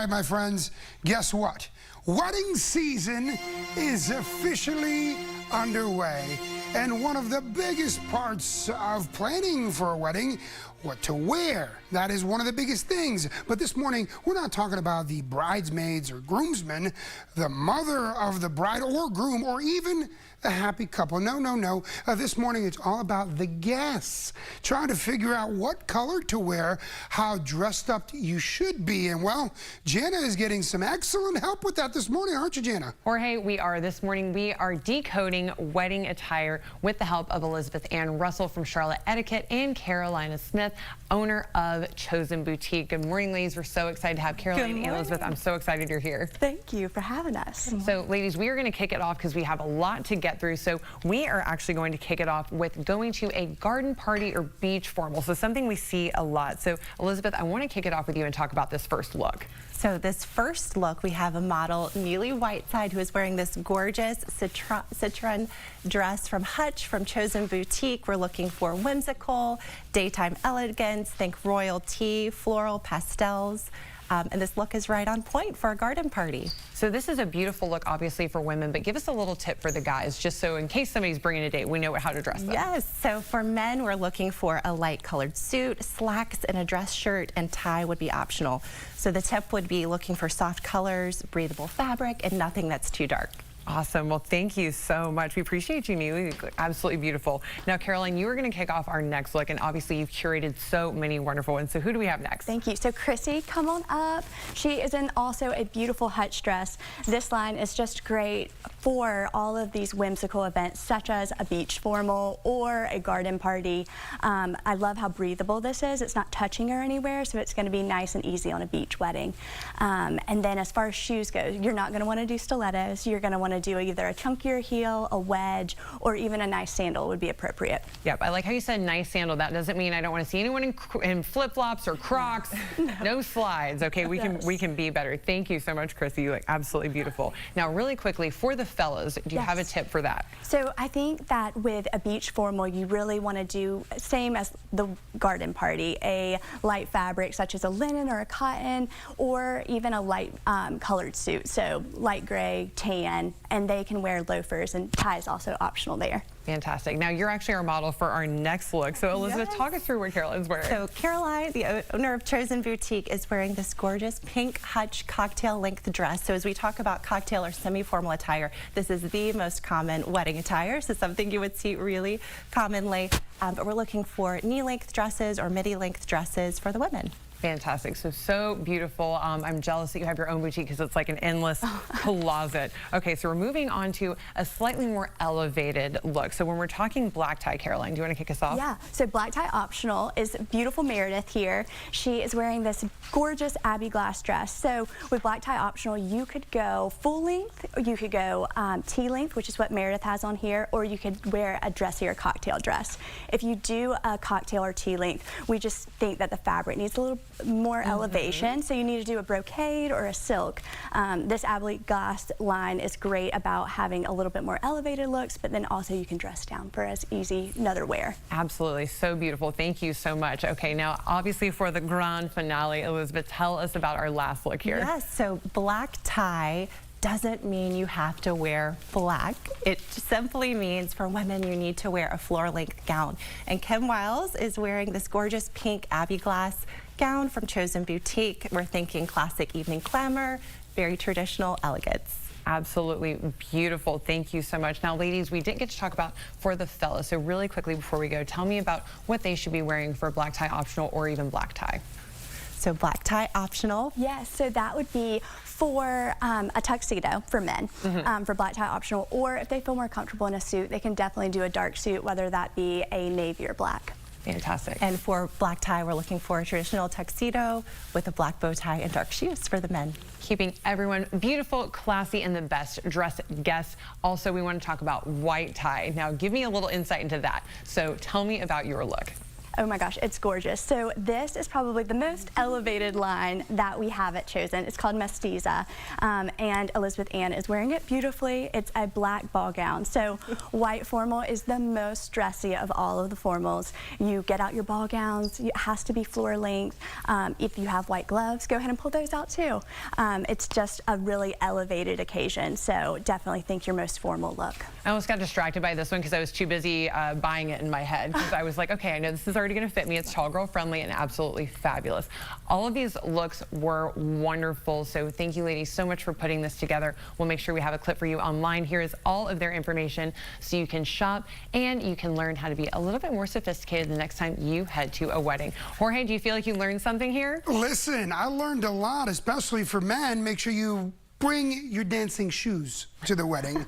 right, my friends, guess what? Wedding season is officially underway. And one of the biggest parts of planning for a wedding, what to wear. That is one of the biggest things. But this morning, we're not talking about the bridesmaids or groomsmen, the mother of the bride or groom, or even the happy couple. No. This morning, it's all about the guests. Trying to figure out what color to wear, how dressed up you should be. And well, Jana is getting some excellent help with that this morning, aren't you, Jana? Jorge, we are. This morning, we are decoding wedding attire with the help of Elizabeth Ann Russell from Charlotte Etiquette and Carolina Smith, owner of Chosen Boutique. Good morning, ladies. We're so excited to have Caroline and Elizabeth. I'm so excited you're here. Thank you for having us. So, ladies, we are going to kick it off because we have a lot to get through. So we are actually going to kick it off with going to a garden party or beach formal. So something we see a lot. So, Elizabeth, I want to kick it off with you and talk about this first look. So this first look, we have a model, Neely Whiteside, who is wearing this gorgeous citron dress from Hutch, from Chosen Boutique. We're looking for whimsical, daytime elegance, think royalty, floral pastels. And this look is right on point for a garden party. So this is a beautiful look, obviously, for women, but give us a little tip for the guys, just so in case somebody's bringing a date, we know how to dress them. Yes, so for men, we're looking for a light colored suit, slacks and a dress shirt, and tie would be optional. So the tip would be looking for soft colors, breathable fabric, and nothing that's too dark. Awesome. Well, thank you so much. We appreciate you, Neely. Absolutely beautiful. Now, Caroline, you are going to kick off our next look, and obviously you've curated so many wonderful ones. So who do we have next? Thank you. So Chrissy, come on up. She is in also a beautiful Hutch dress. This line is just great for all of these whimsical events, such as a beach formal or a garden party. I love how breathable this is. It's not touching her anywhere, so it's going to be nice and easy on a beach wedding. And then as far as shoes go, you're not going to want to do stilettos. You're going to want to do either a chunkier heel, a wedge, or even a nice sandal would be appropriate. Yep, I like how you said nice sandal. That doesn't mean I don't want to see anyone in flip-flops or Crocs. No slides. Okay, we can be better. Thank you so much, Chrissy. You look absolutely beautiful. Now, really quickly, for the fellas, do you have a tip for that? So I think that with a beach formal, you really want to do same as the garden party, a light fabric such as a linen or a cotton, or even a light colored suit, so light gray, tan, and they can wear loafers, and tie is also optional there. Fantastic. Now, you're actually our model for our next look. So, Elizabeth, talk us through what Caroline's wearing. So, Caroline, the owner of Chosen Boutique, is wearing this gorgeous pink Hutch cocktail length dress. So, as we talk about cocktail or semi-formal attire, this is the most common wedding attire. So, something you would see really commonly. But we're looking for knee-length dresses or midi-length dresses for the women. Fantastic. So beautiful. I'm jealous that you have your own boutique because it's like an endless closet. Okay, so we're moving on to a slightly more elevated look. So when we're talking black tie, Caroline, do you want to kick us off? Yeah, so black tie optional is beautiful Meredith here. She is wearing this gorgeous Abbey glass dress. So with black tie optional, you could go full length, or you could go T-length, which is what Meredith has on here, or you could wear a dressier cocktail dress. If you do a cocktail or T-length, we just think that the fabric needs a little more elevation, so you need to do a brocade or a silk. This Abbey glass line is great about having a little bit more elevated looks, but then also you can dress down for as easy another wear. Absolutely, so beautiful. Thank you so much. Okay, now obviously for the grand finale, Elizabeth, tell us about our last look here. Yes, so black tie doesn't mean you have to wear black. It simply means for women you need to wear a floor-length gown. And Kim Wiles is wearing this gorgeous pink Abbey glass gown from Chosen Boutique. We're thinking classic evening glamour, very traditional elegance. Absolutely beautiful. Thank you so much. Now, ladies, we didn't get to talk about for the fellas. So really quickly before we go, tell me about what they should be wearing for black tie optional or even black tie. So black tie optional? Yes, so that would be for a tuxedo for men, for black tie optional, or if they feel more comfortable in a suit, they can definitely do a dark suit, whether that be a navy or black. Fantastic. And for black tie, we're looking for a traditional tuxedo with a black bow tie and dark shoes for the men. Keeping everyone beautiful, classy, and the best dressed guests. Also, we want to talk about white tie. Now, give me a little insight into that. So tell me about your look. Oh my gosh, it's gorgeous. So this is probably the most elevated line that we have at Chosen. It's called Mestiza, and Elizabeth Ann is wearing it beautifully. It's a black ball gown. So white formal is the most dressy of all of the formals. You get out your ball gowns. It has to be floor length. If you have white gloves, go ahead and pull those out too. It's just a really elevated occasion. So definitely think your most formal look. I almost got distracted by this one because I was too busy buying it in my head, because I was like, okay, I know this is already going to fit me. It's tall girl friendly and absolutely fabulous. All of these looks were wonderful. So thank you ladies so much for putting this together. We'll make sure we have a clip for you online. Here is all of their information so you can shop and you can learn how to be a little bit more sophisticated the next time you head to a wedding. Jorge, do you feel like you learned something here? Listen, I learned a lot, especially for men. Make sure you bring your dancing shoes to the wedding.